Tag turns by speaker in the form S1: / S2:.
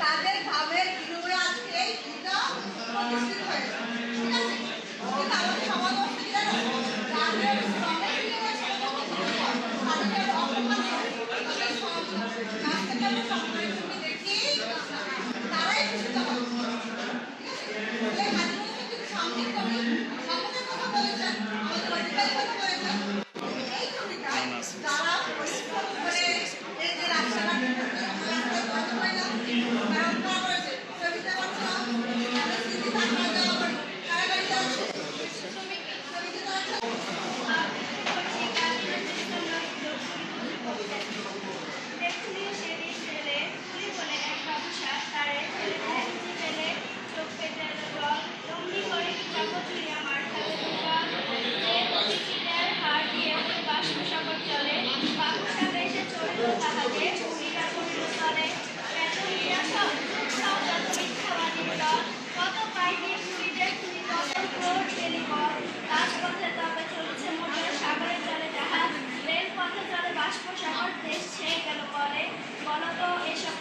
S1: তাদের ভাবের বিনিময়ে আজকে এই দিনটা প্রতিষ্ঠিত হয়েছে। ঠিক আছে, কিন্তু আমাদের সমাজ অবস্থা কি জানো, যাদের শ্রমের বিনিময়ে তাদের অপমান কাছ থেকে আমরা সম্মানের চোখে দেখি, তারাই খুশি হবে। ঠিক আছে, এই হাজির যদি সামনে করি আমাদের কথা বলেছেন, আমাদের অধিকারের কথা বলেছেন, এই ছবিটায় যারা পরিশ্রম করে এই যে রাস্তাঘাট
S2: দেশ ছেয়ে গেল বলে বলতো এসব